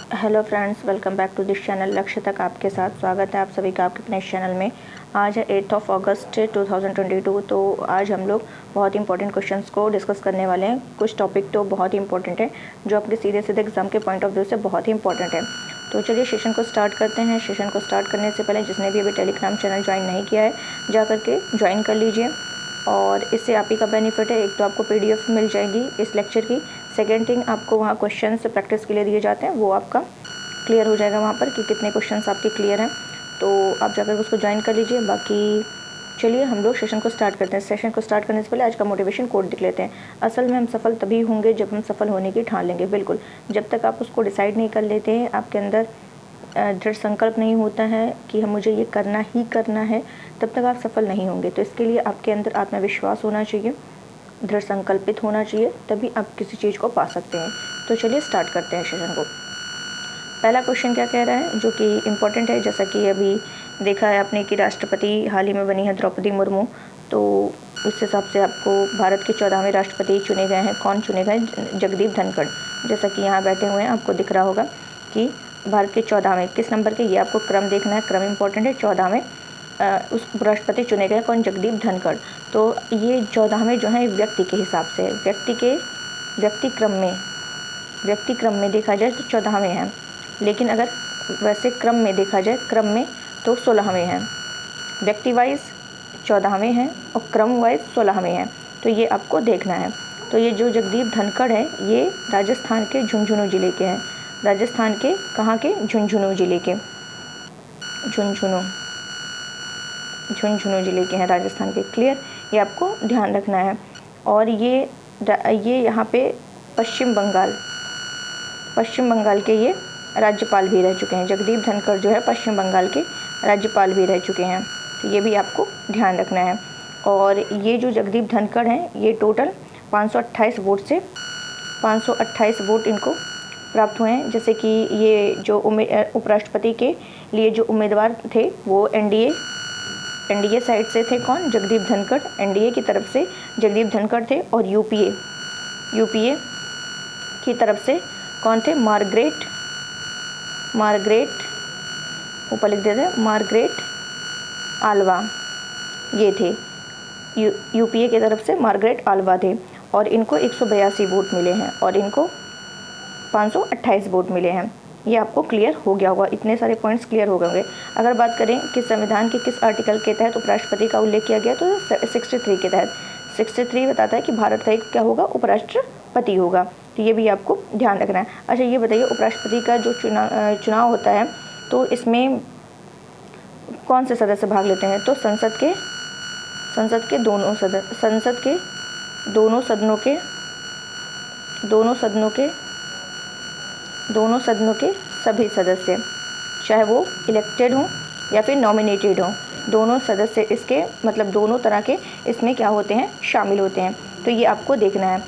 Hello friends, welcome back to this channel. लक्ष्य तक आपके साथ स्वागत है आप सभी का आपके अपने इस चैनल में। आज है 8 अगस्त 2022। तो आज हम लोग बहुत इंपॉर्टेंट क्वेश्चंस को डिस्कस करने वाले हैं। कुछ टॉपिक तो बहुत ही इंपॉर्टेंट है जो आपके सीधे सीधे एग्जाम के पॉइंट ऑफ व्यू से बहुत ही इंपॉर्टेंट है। तो चलिए सेशन को स्टार्ट करते हैं। सेशन को स्टार्ट करने से पहले जिसने भी अभी टेलीग्राम चैनल ज्वाइन नहीं किया है जा करके ज्वाइन कर लीजिए। और इससे आप ही का बेनिफिट है, एक तो आपको PDF मिल जाएगी इस लेक्चर की। सेकेंड थिंग, आपको वहाँ क्वेश्चंस प्रैक्टिस के लिए दिए जाते हैं, वो आपका क्लियर हो जाएगा वहाँ पर कि कितने क्वेश्चंस आपके क्लियर हैं। तो आप जाकर उसको ज्वाइन कर लीजिए। बाकी चलिए हम लोग सेशन को स्टार्ट करते हैं। सेशन को स्टार्ट करने से पहले आज का मोटिवेशन कोट देख लेते हैं। असल में हम सफल तभी होंगे जब हम सफल होने की ठान लेंगे। बिल्कुल, जब तक आप उसको डिसाइड नहीं कर लेते हैं, आपके अंदर दृढ़ संकल्प नहीं होता है कि हम मुझे ये करना ही करना है, तब तक आप सफल नहीं होंगे। तो इसके लिए आपके अंदर आत्मविश्वास होना चाहिए, दृढ़ संकल्पित होना चाहिए, तभी आप किसी चीज़ को पा सकते हैं। तो चलिए स्टार्ट करते हैं सेशन को। पहला क्वेश्चन क्या कह रहा है जो कि इम्पोर्टेंट है, जैसा कि अभी देखा है आपने कि राष्ट्रपति हाल ही में बनी है द्रौपदी मुर्मू। तो उस हिसाब से आपको भारत के 14वें राष्ट्रपति चुने गए हैं। कौन चुने गए? जगदीप धनखड़। जैसा कि यहाँ बैठे हुए हैं, आपको दिख रहा होगा कि भारत के 14वें किस नंबर के, ये आपको क्रम देखना है, क्रम इम्पोर्टेंट है। 14वें उस राष्ट्रपति चुने गए कौन? जगदीप धनखड़। तो ये 14वें जो हैं व्यक्ति के हिसाब से, व्यक्ति क्रम में देखा जाए तो 14वें हैं, लेकिन अगर वैसे क्रम में देखा जाए, क्रम में तो 16वें हैं। व्यक्ति वाइज 14वें हैं और क्रम वाइज 16वें हैं। तो ये आपको देखना है। तो ये जो जगदीप धनखड़ है, ये राजस्थान के झुंझुनू ज़िले के हैं। राजस्थान के कहाँ के? झुंझुनू ज़िले के। झुंझुनू ज़िले के हैं, राजस्थान के। क्लियर? ये आपको ध्यान रखना है। और ये यहाँ पे पश्चिम बंगाल के ये राज्यपाल भी रह चुके हैं। जगदीप धनखड़ जो है पश्चिम बंगाल के राज्यपाल भी रह चुके हैं। तो ये भी आपको ध्यान रखना है। और ये जो जगदीप धनखड़ हैं, ये टोटल 528 वोट इनको प्राप्त हुए हैं। जैसे कि ये जो उपराष्ट्रपति के लिए जो उम्मीदवार थे वो एनडीए साइड से थे। कौन? जगदीप धनखड़। एनडीए की तरफ से जगदीप धनखड़ थे। और यूपीए की तरफ से कौन थे? मार्गरेट ऊपर लिख देते हैं, मार्गरेट आल्वा ये थे। यूपीए की तरफ से मार्गरेट आल्वा थे। और इनको 182 वोट मिले हैं और इनको 528 वोट मिले हैं। ये आपको क्लियर हो गया होगा, इतने सारे पॉइंट्स क्लियर हो गए होंगे। अगर बात करें कि संविधान के किस आर्टिकल के तहत उपराष्ट्रपति का उल्लेख किया गया, तो 63 के तहत। 63 बताता है कि भारत का एक क्या होगा? उपराष्ट्रपति होगा। तो ये भी आपको ध्यान रखना है। अच्छा, ये बताइए उपराष्ट्रपति का जो चुनाव होता है, तो इसमें कौन से सदस्य भाग लेते हैं? तो संसद के दोनों सदनों के सभी सदस्य, चाहे वो इलेक्टेड हों या फिर नॉमिनेटेड हों, दोनों सदस्य इसके मतलब दोनों तरह के इसमें क्या होते हैं? शामिल होते हैं। तो ये आपको देखना है।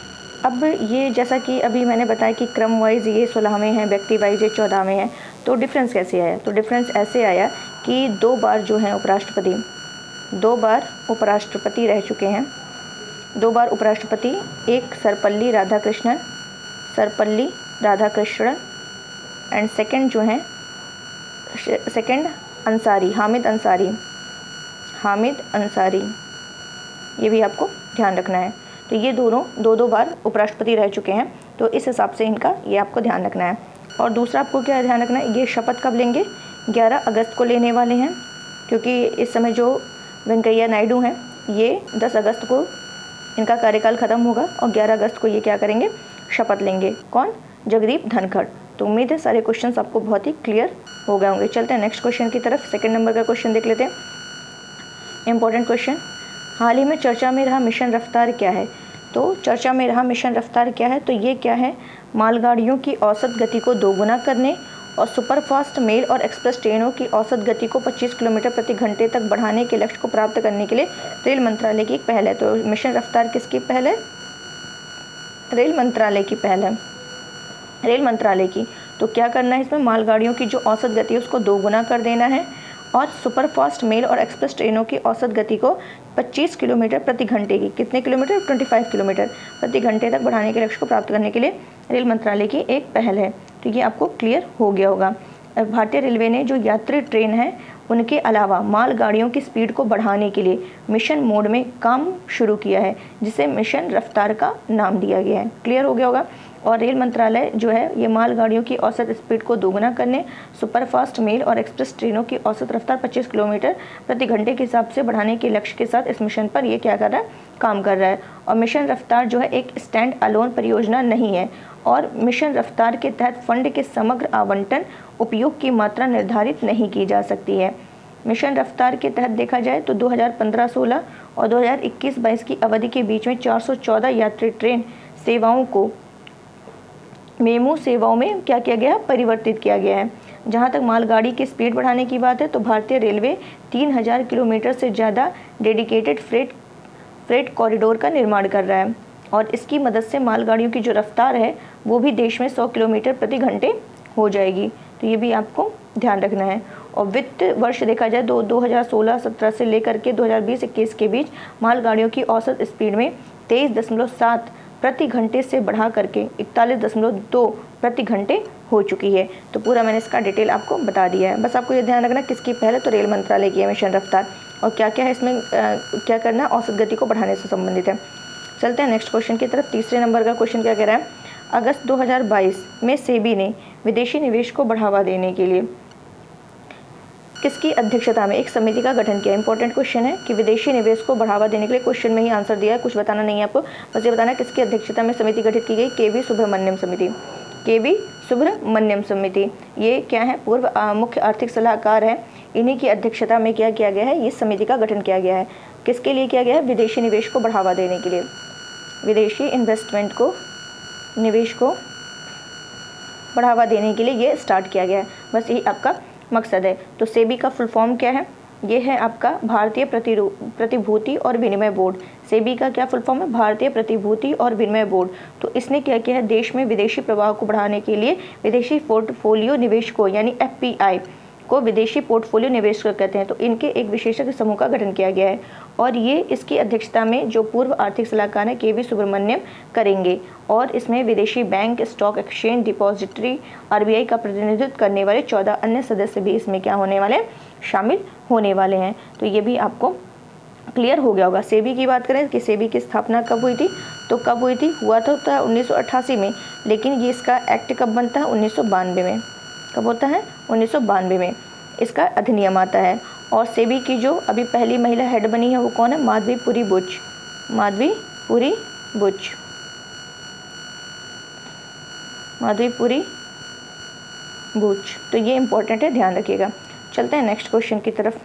अब ये जैसा कि अभी मैंने बताया कि क्रम वाइज ये 16वें हैं, व्यक्ति वाइज ये 14वें हैं। तो डिफरेंस कैसे आया? तो डिफरेंस ऐसे आया कि 2 बार जो हैं उपराष्ट्रपति, 2 बार उपराष्ट्रपति रह चुके हैं। 2 बार उपराष्ट्रपति, एक सर्वपल्ली राधाकृष्णन एंड सेकंड जो हैं हामिद अंसारी। ये भी आपको ध्यान रखना है। तो ये दोनों 2 बार उपराष्ट्रपति रह चुके हैं। तो इस हिसाब से इनका ये आपको ध्यान रखना है। और दूसरा आपको क्या ध्यान रखना है? ये शपथ कब लेंगे? 11 अगस्त को लेने वाले हैं, क्योंकि इस समय जो वेंकैया नायडू हैं, ये 10 अगस्त को इनका कार्यकाल ख़त्म होगा और 11 अगस्त को ये क्या करेंगे? शपथ लेंगे। कौन? जगदीप धनखड़। तो उम्मीद है सारे क्वेश्चंस आपको बहुत ही क्लियर हो गए होंगे। चलते हैं नेक्स्ट क्वेश्चन की तरफ। सेकंड नंबर का क्वेश्चन देख लेते हैं। इंपॉर्टेंट क्वेश्चन, हाल ही में चर्चा में रहा मिशन रफ्तार क्या है? तो चर्चा में रहा मिशन रफ्तार क्या है? तो ये क्या है? मालगाड़ियों की औसत गति को दोगुना करने और सुपरफास्ट मेल और एक्सप्रेस ट्रेनों की औसत गति को 25 किलोमीटर प्रति घंटे तक बढ़ाने के लक्ष्य को प्राप्त करने के लिए रेल मंत्रालय की एक पहल है। तो मिशन रफ्तार किसकी पहल है? रेल मंत्रालय की। तो क्या करना है इसमें? मालगाड़ियों की जो औसत गति है उसको दोगुना कर देना है और सुपरफास्ट मेल और एक्सप्रेस ट्रेनों की औसत गति को 25 किलोमीटर प्रति घंटे की, कितने किलोमीटर? 25 किलोमीटर प्रति घंटे तक बढ़ाने के लक्ष्य को प्राप्त करने के लिए रेल मंत्रालय की एक पहल है। तो ये आपको क्लियर हो गया होगा। भारतीय रेलवे ने जो यात्री ट्रेन है उनके अलावा मालगाड़ियों की स्पीड को बढ़ाने के लिए मिशन मोड में काम शुरू किया है, जिसे मिशन रफ्तार का नाम दिया गया है। क्लियर हो गया होगा। और रेल मंत्रालय जो है ये मालगाड़ियों की औसत स्पीड को दोगुना करने, सुपरफास्ट मेल और एक्सप्रेस ट्रेनों की औसत रफ्तार 25 किलोमीटर प्रति घंटे के हिसाब से बढ़ाने के लक्ष्य के साथ इस मिशन पर ये क्या कर रहा है, काम कर रहा है। और मिशन रफ्तार जो है एक स्टैंड अलोन परियोजना नहीं है, और मिशन रफ्तार के तहत फंड के समग्र आवंटन उपयोग की मात्रा निर्धारित नहीं की जा सकती है। मिशन रफ्तार के तहत देखा जाए तो 2015-16 और 2021-22 की अवधि के बीच में 414 यात्री ट्रेन सेवाओं को मेमू सेवाओं में क्या किया गया है, परिवर्तित किया गया है। जहां तक मालगाड़ी की स्पीड बढ़ाने की बात है तो भारतीय रेलवे 3000 किलोमीटर से ज़्यादा डेडिकेटेड फ्रेट कॉरिडोर का निर्माण कर रहा है, और इसकी मदद से मालगाड़ियों की जो रफ्तार है वो भी देश में 100 किलोमीटर प्रति घंटे हो जाएगी। तो ये भी आपको ध्यान रखना है। और वित्त वर्ष देखा जाए 2016-17 से लेकर के 2020-21 के बीच मालगाड़ियों की औसत स्पीड में 23.7 प्रति घंटे से बढ़ा करके 41.2 प्रति घंटे हो चुकी है। तो पूरा मैंने इसका डिटेल आपको बता दिया है। बस आपको ये ध्यान रखना किसकी पहले तो रेल मंत्रालय की है मिशन रफ्तार, और क्या क्या है इसमें क्या करना है, औसत गति को बढ़ाने से संबंधित है। चलते हैं नेक्स्ट क्वेश्चन की तरफ। तीसरे नंबर का क्वेश्चन क्या कह रहा है, अगस्त 2022 में सेबी ने विदेशी निवेश को बढ़ावा देने के लिए किसकी अध्यक्षता में एक समिति का गठन किया। इंपॉर्टेंट क्वेश्चन है कि विदेशी निवेश को बढ़ावा देने के लिए क्वेश्चन में ही आंसर दिया है, कुछ बताना नहीं है आपको, बस ये बताना है किसकी अध्यक्षता में समिति गठित की गई। केवी सुब्रमण्यम समिति। केवी सुब्रमण्यम समिति ये क्या है, पूर्व मुख्य आर्थिक सलाहकार है, इन्हीं की अध्यक्षता में क्या किया गया है, इस समिति का गठन किया गया है। किसके लिए किया गया है, विदेशी निवेश को बढ़ावा देने के लिए, विदेशी इन्वेस्टमेंट को, निवेश को बढ़ावा देने के लिए ये स्टार्ट किया गया है। बस यही आपका मकसद है। तो सेबी का फुल फॉर्म क्या है, ये है आपका भारतीय प्रतिभूति और विनिमय बोर्ड। सेबी का क्या फुल फॉर्म है, भारतीय प्रतिभूति और विनिमय बोर्ड। तो इसने क्या किया है, देश में विदेशी प्रवाह को बढ़ाने के लिए विदेशी पोर्टफोलियो निवेश को यानी FPI को विदेशी पोर्टफोलियो निवेश कहते हैं। तो इनके एक विशेषज्ञ समूह का गठन किया गया है, और ये इसकी अध्यक्षता में जो पूर्व आर्थिक सलाहकार है केवी सुब्रमण्यम करेंगे। और इसमें विदेशी bank, stock exchange, depository, RBI का प्रतिनिधित्व करने वाले 14 अन्य सदस्य भी इसमें क्या होने वाले, शामिल होने वाले हैं। तो ये भी आपको क्लियर हो गया होगा। सेबी की बात करें कि सेबी की स्थापना कब हुई थी, तो कब हुई थी, हुआ था 1988 में, लेकिन ये इसका एक्ट कब बनता है, 1992 में। कब होता है, 1992 में इसका अधिनियम आता है। और सेबी की जो अभी पहली महिला हेड बनी है वो कौन है, माधवीपुरी बुच। माधवीपुरी बुच, माधवीपुरी बुच। तो ये इंपॉर्टेंट है, ध्यान रखिएगा। चलते हैं नेक्स्ट क्वेश्चन की तरफ।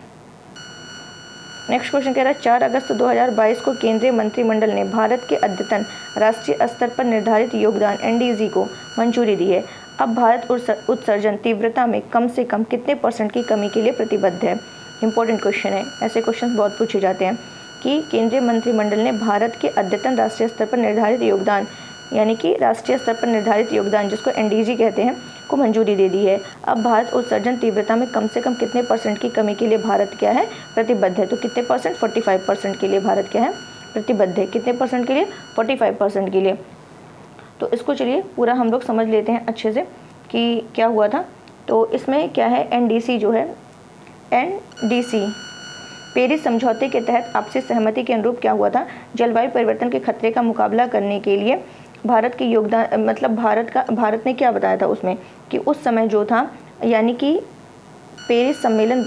नेक्स्ट क्वेश्चन कह रहा है 4 अगस्त 2022 को केंद्रीय मंत्रिमंडल ने भारत के अद्यतन राष्ट्रीय स्तर पर निर्धारित योगदान NDC को मंजूरी दी है। अब भारत उत्सर्जन तीव्रता में कम से कम कितने % की कमी के लिए प्रतिबद्ध है। इंपॉर्टेंट क्वेश्चन है, ऐसे क्वेश्चन बहुत पूछे जाते हैं कि केंद्रीय मंत्रिमंडल ने भारत के अद्यतन राष्ट्रीय स्तर पर निर्धारित योगदान यानी कि राष्ट्रीय स्तर पर निर्धारित योगदान जिसको NDC कहते हैं को मंजूरी दे दी है। अब भारत उत्सर्जन तीव्रता में कम से कम कितने % की कमी के लिए भारत क्या है, प्रतिबद्ध है। तो कितने %, 45% के लिए भारत क्या है, प्रतिबद्ध है। कितने % के लिए, 45% के लिए। तो इसको चलिए पूरा हम लोग समझ लेते हैं अच्छे से कि क्या हुआ था। तो इसमें क्या है, NDC जो है, NDC पेरिस समझौते के तहत आपसी सहमति के अनुरूप क्या हुआ था, जलवायु परिवर्तन के खतरे का मुकाबला करने के लिए भारत के योगदान, मतलब भारत ने क्या बताया था उसमें कि उस समय जो था यानी कि पेरिस सम्मेलन,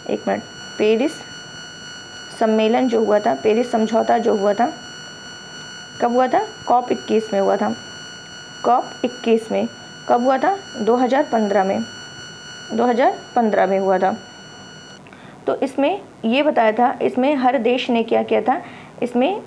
एक मिनट, पेरिस सम्मेलन जो हुआ था, पेरिस समझौता जो हुआ था, कब हुआ था, COP21 में हुआ था। COP21 में कब हुआ था, 2015 में, 2015 में हुआ था। तो इसमें ये बताया था, इसमें हर देश ने क्या किया था, इसमें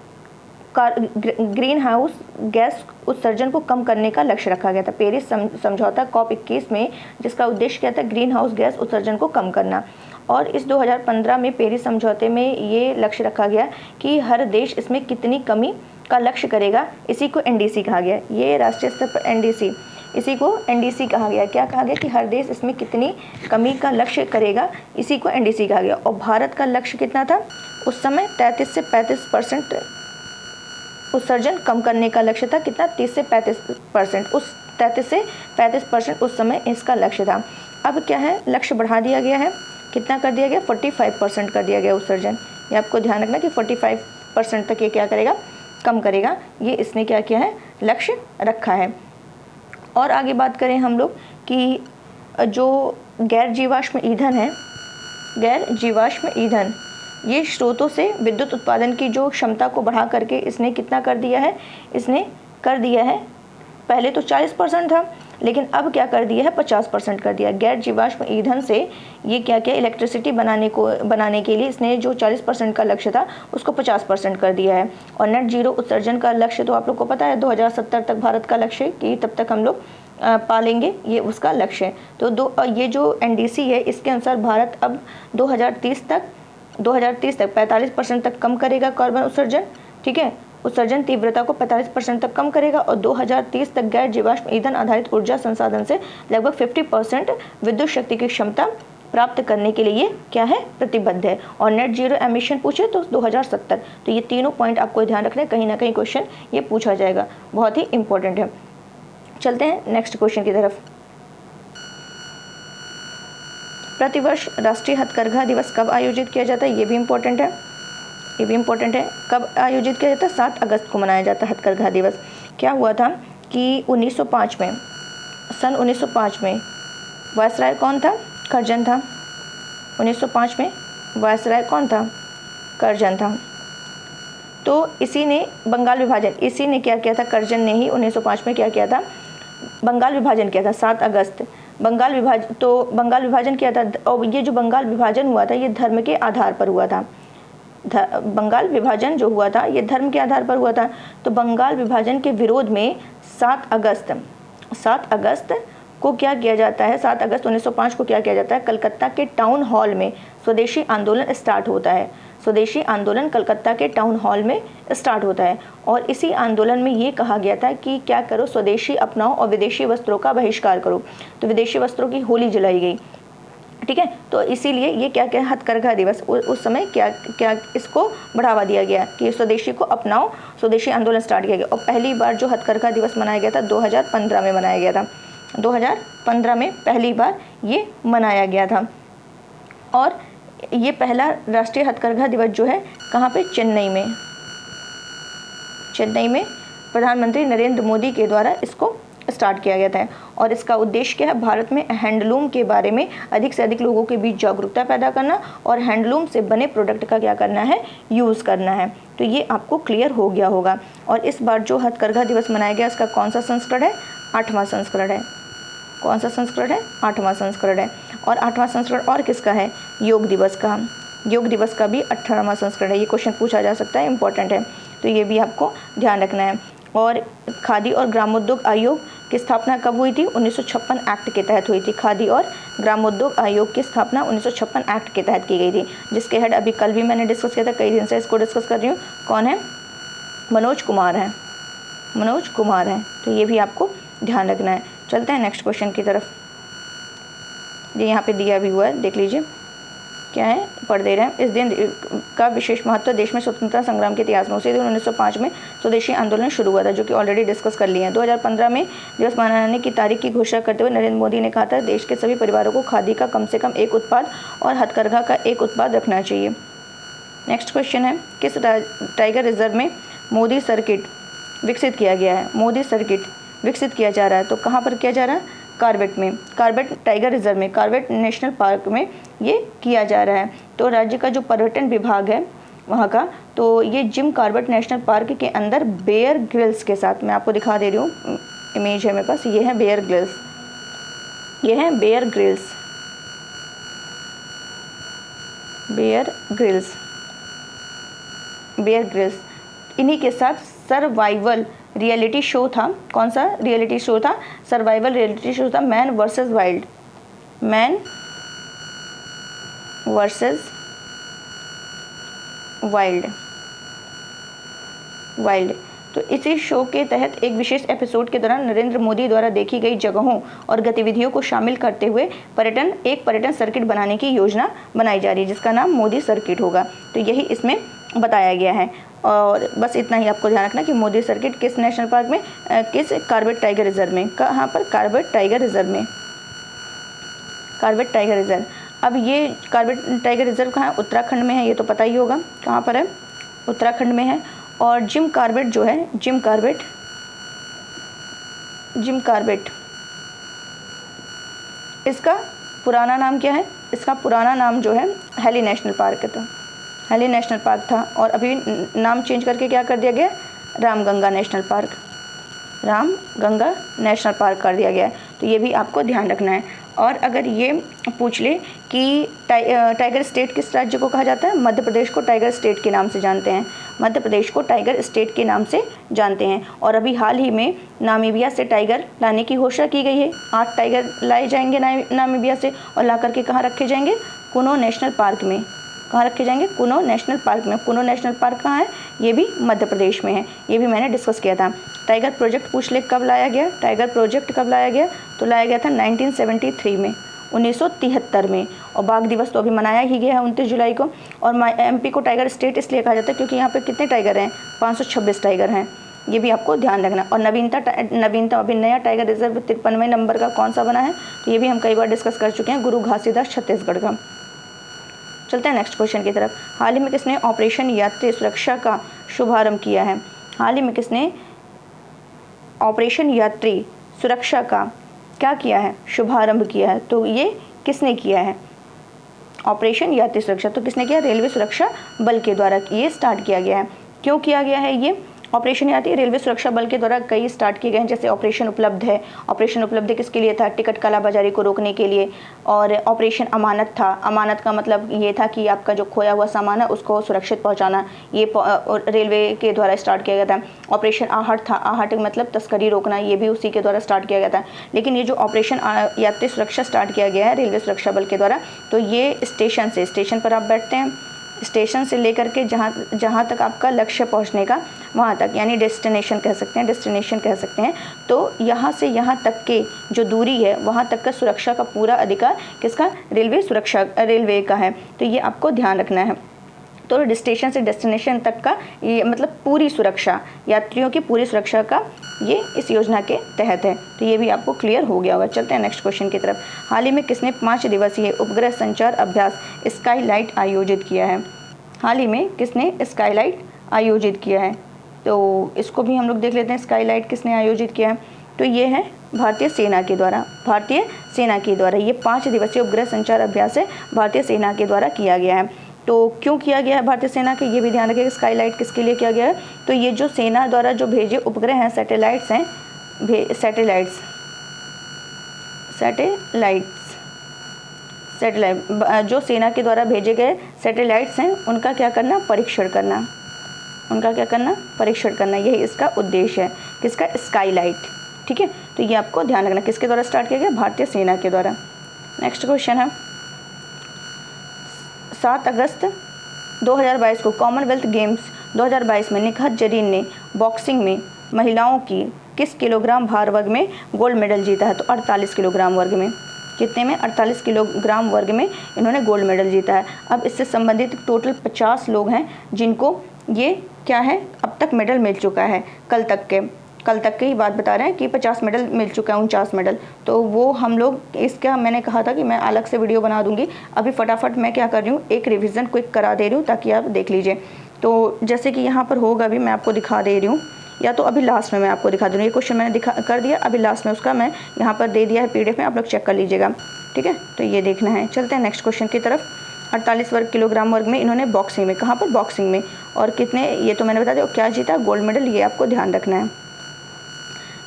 ग्रीन हाउस गैस उत्सर्जन को कम करने का लक्ष्य रखा गया था। पेरिस समझौता COP21 में जिसका उद्देश्य क्या था, ग्रीन हाउस गैस उत्सर्जन को कम करना। और इस 2015 में पेरिस समझौते में ये लक्ष्य रखा गया कि हर देश इसमें कितनी कमी का लक्ष्य करेगा, इसी को NDC कहा गया। ये राष्ट्रीय स्तर पर NDC, इसी को NDC कहा गया। क्या कहा गया कि हर देश इसमें कितनी कमी का लक्ष्य करेगा, इसी को NDC कहा गया। और भारत का लक्ष्य कितना था उस समय, 33 से 35% उत्सर्जन कम करने का लक्ष्य था। कितना? 30 से 35%। उस 33 से 35% उस समय इसका लक्ष्य था। अब क्या है, लक्ष्य बढ़ा दिया गया है। कितना कर दिया गया? 45% कर दिया गया उत्सर्जन। ये आपको ध्यान रखना कि 45% तक ये क्या करेगा? कम करेगा। ये इसने क्या किया है? लक्ष्य रखा है। और आगे बात करें हम लोग कि जो गैर जीवाश्म ईंधन है, गैर जीवाश्म ईंधन, ये स्रोतों से विद्युत उत्पादन की जो क्षमता को बढ़ा करके इसने कितना कर दिया है? इसने कर दिया है, पहले तो 40% था, लेकिन अब क्या कर दिया है? 50% कर दिया। गैर जीवाश्म ईंधन से ये क्या किया? इलेक्ट्रिसिटी बनाने के लिए इसने जो 40% का लक्ष्य था उसको 50% कर दिया है। और नेट जीरो उत्सर्जन का लक्ष्य तो आप लोग को पता है, 2070 तक भारत का लक्ष्य कि तब तक हम लोग पालेंगे, ये उसका लक्ष्य है। तो ये जो NDC है, इसके अनुसार भारत अब 2030 तक 45% तक कम करेगा कार्बन उत्सर्जन। ठीक है, उत्सर्जन तीव्रता को 45% तक कम करेगा और 2030 तक गैर जीवाश्म ईंधन आधारित ऊर्जा संसाधन से लगभग 50% विद्युत शक्ति की क्षमता प्राप्त करने के लिए ये क्या है? प्रतिबद्ध है। और नेट जीरो एमिशन पूछे तो 2070। तो ये तीनों पॉइंट आपको ध्यान रखना है, कहीं ना कहीं क्वेश्चन ये पूछा जाएगा, बहुत ही इंपॉर्टेंट है। चलते हैं नेक्स्ट क्वेश्चन की तरफ। प्रतिवर्ष राष्ट्रीय हथकरघा दिवस कब आयोजित किया जाता है? ये भी इम्पोर्टेंट है, ये भी इम्पोर्टेंट है। कब आयोजित किया जाता है? 7 अगस्त को मनाया जाता है हथकरघा दिवस। क्या हुआ था कि 1905 में, सन 1905 में वायसराय कौन था? करजन था। 1905 में वायसराय कौन था? करजन था। तो इसी ने बंगाल विभाजन, इसी ने क्या किया था? करजन ने ही 1905 में क्या किया था? बंगाल विभाजन किया था। 7 अगस्त बंगाल विभाजन किया था। और ये जो बंगाल विभाजन हुआ था ये धर्म के आधार पर हुआ था। बंगाल विभाजन जो हुआ था ये धर्म के आधार पर हुआ था। तो बंगाल विभाजन के विरोध में 7 अगस्त को क्या किया जाता है? 7 अगस्त 1905 को क्या किया जाता है? कलकत्ता के टाउन हॉल में स्वदेशी आंदोलन स्टार्ट होता है। स्वदेशी आंदोलन कलकत्ता के टाउन हॉल में स्टार्ट होता है। और इसी आंदोलन में ये कहा गया था कि क्या करो? स्वदेशी अपनाओ और विदेशी वस्त्रों का बहिष्कार करो। तो विदेशी वस्त्रों की होली जलाई गई। ठीक है, तो इसीलिए ये क्या क्या हथकरघा दिवस उस समय क्या इसको बढ़ावा दिया गया कि स्वदेशी को अपनाओ, स्वदेशी आंदोलन स्टार्ट किया गया। और पहली बार जो हथकरघा दिवस मनाया गया था 2015 में मनाया गया था। 2015 में पहली बार ये मनाया गया था। और ये पहला राष्ट्रीय हथकरघा दिवस जो है कहाँ पे? चेन्नई में प्रधानमंत्री नरेंद्र मोदी के द्वारा इसको स्टार्ट किया गया था। और इसका उद्देश्य क्या है? भारत में हैंडलूम के बारे में अधिक से अधिक लोगों के बीच जागरूकता पैदा करना और हैंडलूम से बने प्रोडक्ट का क्या करना है? यूज़ करना है। तो ये आपको क्लियर हो गया होगा। और इस बार जो हथकरघा दिवस मनाया गया उसका कौन सा संस्करण है? 8वां संस्करण है। कौन सा संस्करण है? 8वां संस्करण है। और 8वां संस्करण और किसका है? योग दिवस का। योग दिवस का भी 18वां संस्करण है। ये क्वेश्चन पूछा जा सकता है, इंपॉर्टेंट है, तो ये भी आपको ध्यान रखना है। और खादी और ग्रामोद्योग आयोग की स्थापना कब हुई थी? 1956 एक्ट के तहत हुई थी। खादी और ग्रामोद्योग आयोग की स्थापना 1956 एक्ट के तहत की गई थी, जिसके हेड अभी कल भी मैंने डिस्कस किया था, कई दिन से इसको डिस्कस कर रही हूँ। कौन है? मनोज कुमार है। तो ये भी आपको ध्यान रखना है। चलते हैं नेक्स्ट क्वेश्चन की तरफ। ये यहाँ पे दिया भी हुआ है, देख लीजिए क्या है, पढ़ दे रहे हैं। इस दिन का विशेष महत्व देश में स्वतंत्रता संग्राम के इतिहास में। उसी दिन 1905 में स्वदेशी आंदोलन शुरू हुआ था, जो कि ऑलरेडी डिस्कस कर लिए हैं। 2015 में दिवस मनाने की तारीख की घोषणा करते हुए नरेंद्र मोदी ने कहा था देश के सभी परिवारों को खादी का कम से कम एक उत्पाद और हथकरघा का एक उत्पाद रखना चाहिए। नेक्स्ट क्वेश्चन है, किस टाइगर रिजर्व में मोदी सर्किट विकसित किया गया है? मोदी सर्किट विकसित किया जा रहा है, तो कहाँ पर किया जा रहा है? कार्बेट में, कार्बेट टाइगर रिजर्व में, कार्बेट नेशनल पार्क में ये किया जा रहा है। तो राज्य का जो पर्यटन विभाग है वहाँ का, तो ये जिम कार्बेट नेशनल पार्क के अंदर बेयर ग्रिल्स के साथ, मैं आपको दिखा दे रही हूँ, इमेज है मेरे पास, ये है बेयर ग्रिल्स, ये है Bear Grylls, Bear Grylls, Bear Grylls. इन्हीं के साथ सर्वाइवल रियलिटी शो था। कौन सा रियलिटी शो था? सर्वाइवल रियलिटी शो था, Man versus Wild, Man versus Wild. तो इसी शो के तहत एक विशेष एपिसोड के दौरान नरेंद्र मोदी द्वारा देखी गई जगहों और गतिविधियों को शामिल करते हुए एक पर्यटन सर्किट बनाने की योजना बनाई जा रही है, जिसका नाम मोदी सर्किट होगा। तो यही इसमें बताया गया है। और बस इतना ही आपको ध्यान रखना कि मोदी सर्किट किस नेशनल पार्क में, किस कॉर्बेट टाइगर रिजर्व में, कहाँ पर, कॉर्बेट टाइगर रिजर्व में, कॉर्बेट टाइगर रिजर्व। अब ये कॉर्बेट टाइगर रिजर्व कहाँ है, उत्तराखंड में है, ये तो पता ही होगा कहाँ पर है, उत्तराखंड में है। और जिम कॉर्बेट जो है, जिम कॉर्बेट इसका पुराना नाम क्या है, इसका पुराना नाम जो है हेली नेशनल पार्क है, तो हेली नेशनल पार्क था और अभी नाम चेंज करके क्या कर दिया गया, Ramganga national park, Ramganga national park कर दिया गया है। तो ये भी आपको ध्यान रखना है। और अगर ये पूछ ले कि टाइगर स्टेट किस राज्य को कहा जाता है, मध्य प्रदेश को टाइगर स्टेट के नाम से जानते हैं, मध्य प्रदेश को टाइगर स्टेट के नाम से जानते हैं। और अभी हाल ही में नामीबिया से टाइगर लाने की घोषणा की गई है, 8 टाइगर लाए जाएंगे नामीबिया से और ला करके कहाँ रखे जाएंगे, कुनो नेशनल पार्क में, कहाँ रखे जाएंगे, कुनो नेशनल पार्क में। कुनो नेशनल पार्क कहाँ है, ये भी मध्य प्रदेश में है, ये भी मैंने डिस्कस किया था। टाइगर प्रोजेक्ट पूछ ले कब लाया गया, टाइगर प्रोजेक्ट कब लाया गया, तो लाया गया था 1973 में, 1973 में। और बाघ दिवस तो अभी मनाया ही गया है 29 जुलाई को। और एमपी को टाइगर स्टेट इसलिए कहा जाता है क्योंकि यहाँ पे कितने टाइगर हैं, 526 टाइगर हैं, ये भी आपको ध्यान रखना। और नवीनतम अभी नया टाइगर रिजर्व 53वें नंबर का कौन सा बना है, तो ये भी हम कई बार डिस्कस कर चुके हैं, गुरु घासीदास छत्तीसगढ़ का। चलते हैं नेक्स्ट क्वेश्चन की तरफ। हाल ही में किसने ऑपरेशन यात्री सुरक्षा का शुभारंभ किया है, हाल ही में किसने ऑपरेशन यात्री सुरक्षा का क्या किया है, शुभारंभ किया है, तो ये किसने किया है, ऑपरेशन यात्री सुरक्षा, तो किसने किया, रेलवे सुरक्षा बल के द्वारा ये स्टार्ट किया गया है। क्यों किया गया है ये ऑपरेशन यात्री, रेलवे सुरक्षा बल के द्वारा कई स्टार्ट किए गए हैं, जैसे ऑपरेशन उपलब्ध है। ऑपरेशन उपलब्ध किसके लिए था, टिकट कालाबाजारी को रोकने के लिए। और ऑपरेशन अमानत था, अमानत का मतलब ये था कि आपका जो खोया हुआ सामान है उसको सुरक्षित पहुंचाना, ये रेलवे के द्वारा स्टार्ट किया गया था। ऑपरेशन आहट था, आहट मतलब तस्करी रोकना, ये भी उसी के द्वारा स्टार्ट किया गया था। लेकिन ये जो ऑपरेशन यात्री सुरक्षा स्टार्ट किया गया है रेलवे सुरक्षा बल के द्वारा, तो ये स्टेशन पर आप बैठते हैं, स्टेशन से लेकर के जहाँ तक आपका लक्ष्य पहुँचने का वहाँ तक, यानी डेस्टिनेशन कह सकते हैं, तो यहाँ से यहाँ तक के जो दूरी है वहाँ तक का सुरक्षा का पूरा अधिकार किसका, रेलवे का है। तो ये आपको ध्यान रखना है। तो स्टेशन से डेस्टिनेशन तक का ये मतलब पूरी सुरक्षा, यात्रियों की पूरी सुरक्षा का ये इस योजना के तहत है। तो ये भी आपको क्लियर हो गया होगा। चलते हैं नेक्स्ट क्वेश्चन की तरफ। हाल ही में किसने 5 दिवसीय उपग्रह संचार अभ्यास स्काईलाइट आयोजित किया है, हाल ही में किसने स्काईलाइट आयोजित किया है, तो इसको भी हम लोग देख लेते हैं, स्काईलाइट किसने आयोजित किया है, तो ये है भारतीय सेना के द्वारा ये 5 दिवसीय उपग्रह संचार अभ्यास है, भारतीय सेना के द्वारा किया गया है। तो क्यों किया गया है भारतीय सेना के, ये भी ध्यान रखिएगा। स्काईलाइट किसके लिए किया गया है, तो ये जो सेना द्वारा जो भेजे उपग्रह हैं, सैटेलाइट्स हैं, सैटेलाइट जो सेना के द्वारा भेजे गए सैटेलाइट्स हैं, उनका क्या करना, परीक्षण करना, यही इसका उद्देश्य है, किसका, स्काईलाइट। ठीक है, तो ये आपको ध्यान रखना, किसके द्वारा स्टार्ट किया गया, भारतीय सेना के द्वारा। नेक्स्ट क्वेश्चन है, 7 अगस्त 2022 को कॉमनवेल्थ गेम्स 2022 में निकहत जरीन ने बॉक्सिंग में महिलाओं की किस किलोग्राम भार वर्ग में गोल्ड मेडल जीता है, तो 48 किलोग्राम वर्ग में, कितने में, 48 किलोग्राम वर्ग में इन्होंने गोल्ड मेडल जीता है। अब इससे संबंधित टोटल 50 लोग हैं जिनको ये क्या है, अब तक मेडल मिल चुका है, कल तक के ही बात बता रहे हैं कि 50 मेडल मिल चुका है, 49 मेडल। तो वो हम लोग इसका मैंने कहा था कि मैं अलग से वीडियो बना दूंगी, अभी फटाफट मैं क्या कर रही हूँ, एक रिवीजन क्विक करा दे रही हूँ ताकि आप देख लीजिए। तो जैसे कि यहाँ पर होगा, अभी मैं आपको दिखा दे रही हूँ, या तो अभी लास्ट में मैं आपको दिखा दूँगी। ये क्वेश्चन मैंने कर दिया, अभी लास्ट में उसका मैं यहाँ पर दे दिया है PDF में, आप लोग चेक कर लीजिएगा। ठीक है, तो ये देखना है। चलते हैं नेक्स्ट क्वेश्चन की तरफ। 48 किलोग्राम वर्ग में इन्होंने बॉक्सिंग में, कहाँ पर, बॉक्सिंग में, और कितने, ये तो मैंने बता दिया, क्या जीता, गोल्ड मेडल, ये आपको ध्यान रखना है।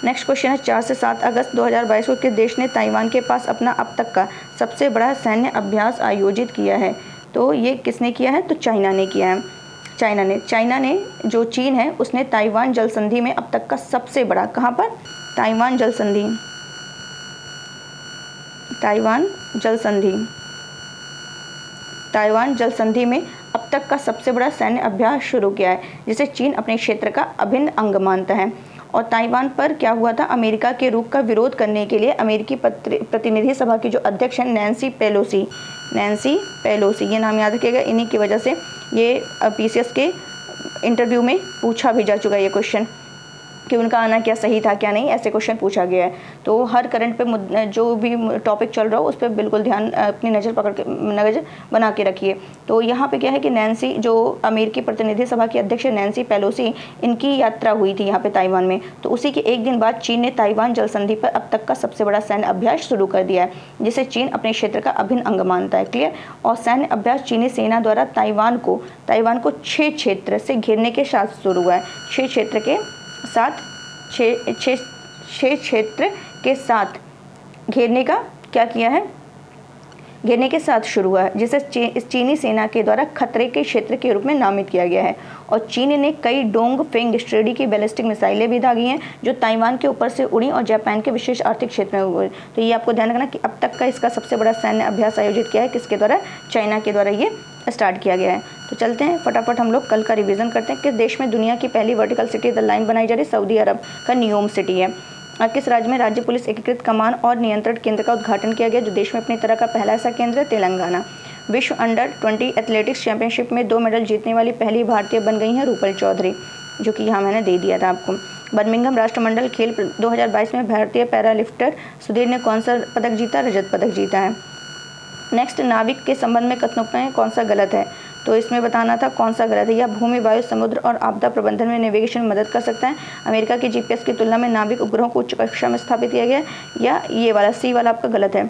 नेक्स्ट क्वेश्चन है, 4 से 7 अगस्त 2022 को किस देश ने ताइवान के पास अपना अब तक का सबसे बड़ा सैन्य अभ्यास आयोजित किया है, तो ये किसने किया है, तो चाइना ने किया है। चाइना ने जो चीन है उसने ताइवान जल संधि में अब तक का सबसे बड़ा, कहाँ पर, ताइवान जल संधि में अब तक का सबसे बड़ा सैन्य अभ्यास शुरू किया है, जिसे चीन अपने क्षेत्र का अभिन्न अंग मानता है। और ताइवान पर क्या हुआ था, अमेरिका के रुख का विरोध करने के लिए अमेरिकी प्रतिनिधि सभा की जो अध्यक्ष हैं नैन्सी पेलोसी, ये नाम याद रखिएगा, इन्हीं की वजह से ये PCS के इंटरव्यू में पूछा भी जा चुका है ये क्वेश्चन कि उनका आना क्या सही था क्या नहीं, ऐसे क्वेश्चन पूछा गया है। तो हर करंट पे जो भी टॉपिक चल रहा हो उस पर बिल्कुल ध्यान अपनी नज़र बना के रखिए। तो यहाँ पे क्या है कि नैन्सी, जो अमेरिकी प्रतिनिधि सभा की अध्यक्ष नैन्सी पेलोसी, इनकी यात्रा हुई थी यहाँ पे ताइवान में। तो उसी के एक दिन बाद चीन ने ताइवान जल संधि पर अब तक का सबसे बड़ा सैन्य अभ्यास शुरू कर दिया है, जिसे चीन अपने क्षेत्र का अभिन्न अंग मानता है। क्लियर। और सैन्य अभ्यास चीनी सेना द्वारा ताइवान को 6 क्षेत्र से घेरने के साथ शुरू हुआ है। 6 क्षेत्र के साथ घेरने का क्या किया है, घेरने के साथ शुरू हुआ है, जिसे चीनी सेना के द्वारा खतरे के क्षेत्र के रूप में नामित किया गया है। और चीन ने कई डोंग फेंग श्रेणी की बैलिस्टिक मिसाइलें भी दागी हैं, जो ताइवान के ऊपर से उड़ी और जापान के विशेष आर्थिक क्षेत्र में हुए। तो ये आपको ध्यान रखना कि अब तक का इसका सबसे बड़ा सैन्य अभ्यास आयोजित किया है किसके द्वारा, चाइना के द्वारा ये स्टार्ट किया गया है। तो चलते हैं फटाफट हम लोग कल का रिवीजन करते हैं। किस देश में दुनिया की पहली वर्टिकल सिटी द लाइन बनाई जा रही है, सऊदी अरब का नियोम सिटी है। और किस राज्य में राज्य पुलिस एकीकृत कमान और नियंत्रण केंद्र का उद्घाटन किया गया, जो देश में अपनी तरह का पहला ऐसा केंद्र है, तेलंगाना। विश्व अंडर 20 एथलेटिक्स चैंपियनशिप में 2 मेडल जीतने वाली पहली भारतीय बन गई हैं रूपल चौधरी, जो कि यहाँ मैंने दे दिया था आपको। बर्मिंघम राष्ट्रमंडल खेल 2022 में भारतीय पैरा लिफ्टर सुधीर ने कौन सा पदक जीता, रजत पदक जीता है। नेक्स्ट, नाविक के संबंध में कथनों में कौन सा गलत है, तो इसमें बताना था कौन सा गलत है। यह भूमि, वायु, समुद्र और आपदा प्रबंधन में नेविगेशन में मदद कर सकता है। अमेरिका की जीपीएस की तुलना में नाविक उपग्रहों को उच्च कक्षा में स्थापित किया गया है, या ये वाला सी वाला आपका गलत है।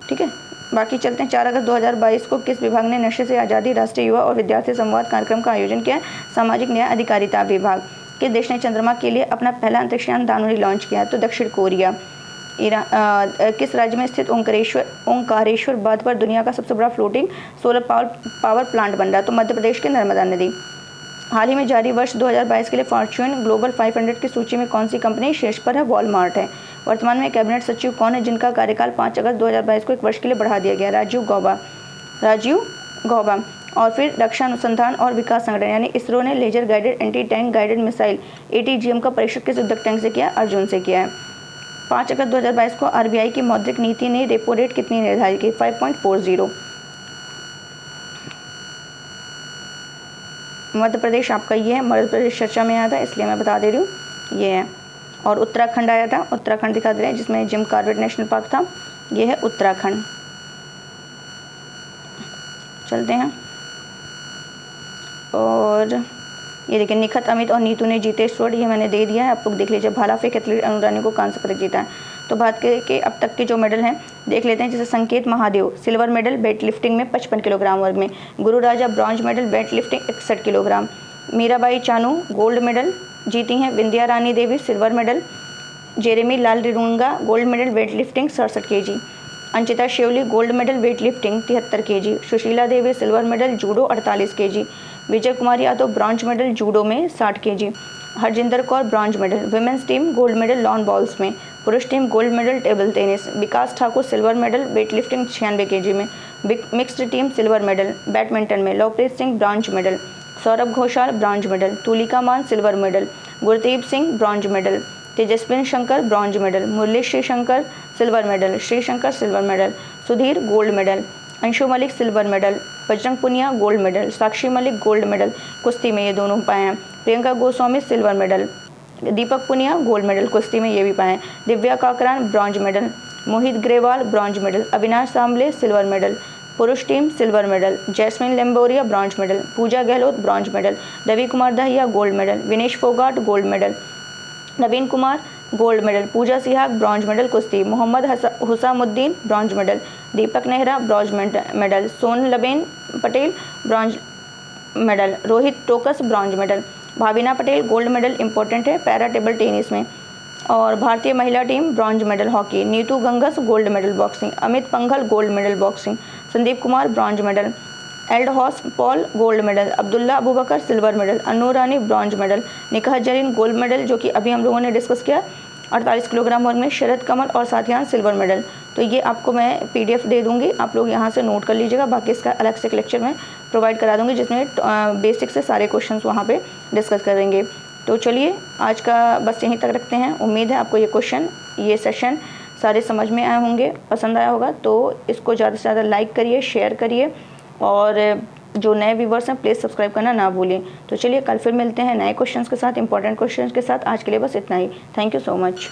ठीक है, बाकी चलते हैं। 4 अगस्त 2022 को किस विभाग ने नशे से आज़ादी राष्ट्रीय युवा और विद्यार्थी संवाद कार्यक्रम का आयोजन किया है, सामाजिक न्याय अधिकारिता विभाग। किस देश ने चंद्रमा के लिए अपना पहला अंतरिक्षयान दानवी लॉन्च किया है, तो दक्षिण कोरिया। किस राज्य में स्थित ओंकारेश्वर बांध पर दुनिया का सबसे बड़ा फ्लोटिंग सोलर पावर प्लांट बन रहा है, तो मध्य प्रदेश के नर्मदा नदी। हाल ही में जारी वर्ष 2022 के लिए फॉर्च्यून ग्लोबल 500 की सूची में कौन सी कंपनी शीर्ष पर है, वॉलमार्ट है। वर्तमान में कैबिनेट सचिव कौन है जिनका कार्यकाल 5 अगस्त 2022 को 1 वर्ष के लिए बढ़ा दिया गया, राजीव गौबा। और फिर रक्षा अनुसंधान और विकास संगठन यानी इसरो ने laser guided anti tank guided missile ATGM का परीक्षण किस युद्धक टैंक से किया, अर्जुन से किया है। 5 अगस्त 2022 को RBI की मौद्रिक नीति ने रेपो रेट कितनी निर्धारित की, 5.40। मध्य प्रदेश आपका ये है, मध्य प्रदेश चर्चा में आया था इसलिए मैं बता दे रही हूँ, ये है। और उत्तराखंड आया था, उत्तराखंड दिखा दे रहे हैं जिसमें जिम कॉर्बेट नेशनल पार्क था, ये है उत्तराखंड। चलते हैं। और ये देखिए, निखत, अमित और नीतू ने जीते स्वर्ण, ये मैंने दे दिया है, आप लोग देख लीजिए। भाला फेंक एथलीट अनु रानी को कांस्य पदक जीता है। तो भारत के अब तक के जो मेडल हैं देख लेते हैं। जैसे Sanket Mahadev silver medal weight lifting में 55 किलोग्राम वर्ग में, Guru Raja bronze medal weight lifting 61 kilogram, Mirabai Chanu gold medal जीती हैं, Vindhya Rani Devi silver medal, Jeremy Lalrinnunga gold medal weight lifting 67 kg, अंचिता Sheuli gold medal weight lifting 73 kg, Sushila Devi silver medal judo 48 kg, Vijay Kumar Yadav bronze medal judo में 60 kg, Harjinder Kaur bronze medal, women's team gold medal lawn bowls में, पुरुष team gold medal table tennis, Vikas Thakur silver medal weight lifting 96 kg में, mixed team silver medal badminton में, Lovepreet Singh bronze medal, Saurav Ghosal bronze medal, Tulika Maan silver medal, Gurdeep Singh bronze medal, Tejaswin Shankar bronze medal, Murali Sreeshankar silver medal, Sreeshankar silver medal, Sudhir gold medal, Anshu Malik silver medal, Bajrang Punia gold medal, Sakshi Malik gold medal कुश्ती में ये दोनों पाए हैं, Priyanka Goswami silver medal, Deepak Punia gold medal कुश्ती में ये भी पाए हैं, Divya Kakran bronze medal, Mohit Grewal bronze medal, Avinash Sable silver medal, पुरुष team silver medal, Jaismine Lamboria bronze medal, Pooja Gehlot bronze medal, Ravi Kumar Dahiya gold medal, Vinesh Phogat gold medal, Naveen Kumar gold medal, Pooja Sihag bronze medal कुश्ती, Mohammad Hussamuddin bronze medal, Deepak Nehra bronze medal, Sonalben Patel bronze medal, Rohit Tokas bronze medal, Bhavina Patel gold medal important है para table tennis में, और भारतीय महिला team bronze medal hockey, Nitu Ghanghas gold medal boxing, Amit Panghal gold medal boxing, Sandeep Kumar bronze medal, Eldhose Paul gold medal, Abdulla Abu Bakar silver medal, Annu Rani bronze medal, Nikhat Zareen gold medal जो कि अभी हम लोगों ने डिस्कस किया 48 किलोग्राम वर्ग में, शरद कमल और साथियान सिल्वर मेडल। तो ये आपको मैं PDF दे दूंगी, आप लोग यहाँ से नोट कर लीजिएगा, बाकी इसका अलग से एक लेक्चर में प्रोवाइड करा दूंगी जिसमें बेसिक से सारे क्वेश्चन वहाँ पर डिस्कस करेंगे। तो चलिए आज का बस यहीं तक रखते हैं। उम्मीद है आपको ये सेशन सारे समझ में आए होंगे, पसंद आया होगा। तो इसको ज़्यादा से ज़्यादा लाइक करिए, शेयर करिए और जो नए व्यूवर्स हैं प्लीज़ सब्सक्राइब करना ना भूलें। तो चलिए कल फिर मिलते हैं नए क्वेश्चंस के साथ, इंपॉर्टेंट क्वेश्चंस के साथ। आज के लिए बस इतना ही। Thank you so much.